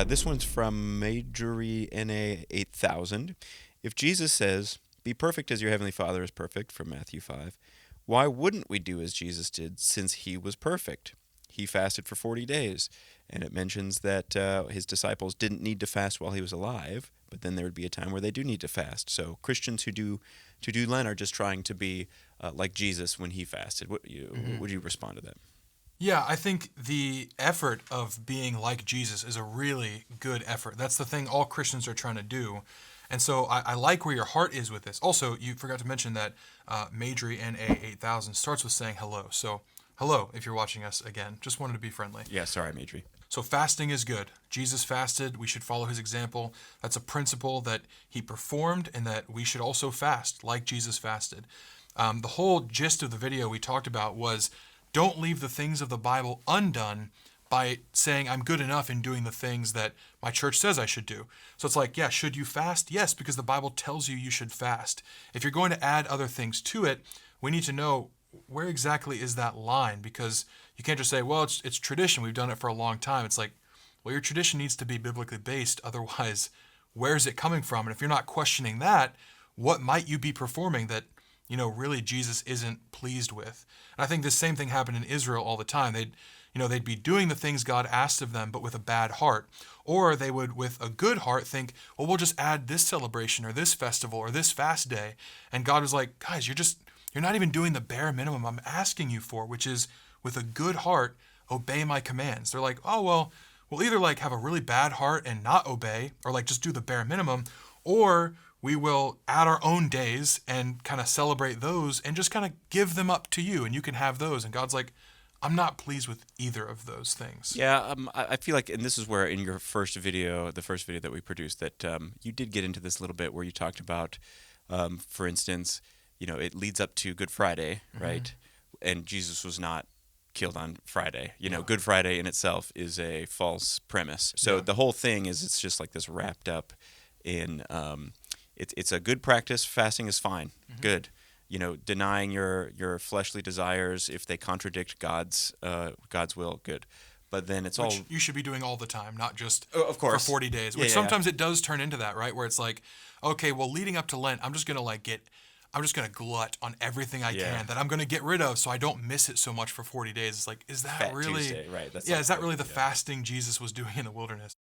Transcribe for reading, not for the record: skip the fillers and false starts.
This one's from Majorie NA 8000. If Jesus says, "Be perfect as your heavenly Father is perfect," from Matthew 5, why wouldn't we do as Jesus did, since he was perfect? He fasted for 40 days, and it mentions that his disciples didn't need to fast while he was alive, but then there would be a time where they do need to fast. So Christians who do Lent are just trying to be like Jesus when he fasted. What would you respond to that? Yeah, I think the effort of being like Jesus is a really good effort. That's the thing all Christians are trying to do. And so I like where your heart is with this. Also, you forgot to mention that Majorie NA 8000 starts with saying hello. So hello, if you're watching us again. Just wanted to be friendly. Yeah, sorry, Majorie. So fasting is good. Jesus fasted. We should follow his example. That's a principle that he performed and that we should also fast like Jesus fasted. The whole gist of the video we talked about was don't leave the things of the Bible undone by saying I'm good enough in doing the things that my church says I should do. So it's like, yeah, should you fast? Yes, because the Bible tells you should fast. If you're going to add other things to it, we need to know where exactly is that line, because you can't just say, well, it's tradition. We've done it for a long time. It's like, well, your tradition needs to be biblically based. Otherwise, where's it coming from? And if you're not questioning that, what might you be performing that really Jesus isn't pleased with? And I think the same thing happened in Israel all the time. They'd be doing the things God asked of them, but with a bad heart. Or they would, with a good heart, think, well, we'll just add this celebration or this festival or this fast day. And God was like, guys, you're not even doing the bare minimum I'm asking you for, which is with a good heart, obey my commands. They're like, oh, well, we'll either have a really bad heart and not obey, or just do the bare minimum, or we will add our own days and kind of celebrate those and just kind of give them up to you and you can have those. And God's like, I'm not pleased with either of those things. Yeah, I feel like, and this is where in your first video, the first video that we produced, that you did get into this a little bit where you talked about, for instance, it leads up to Good Friday, right? And Jesus was not killed on Friday. Good Friday in itself is a false premise. So the whole thing is it's just like this wrapped up in... It's a good practice. Fasting is fine. Good. Denying your fleshly desires if they contradict God's will. Good. But then it's which you should be doing all the time, not just of course. For 40 days. Which sometimes it does turn into that, right? Where it's like, okay, well, leading up to Lent, I'm just gonna glut on everything I can that I'm gonna get rid of, so I don't miss it so much for 40 days. It's like, is that Fat really? Tuesday, right? That's is that really the fasting Jesus was doing in the wilderness?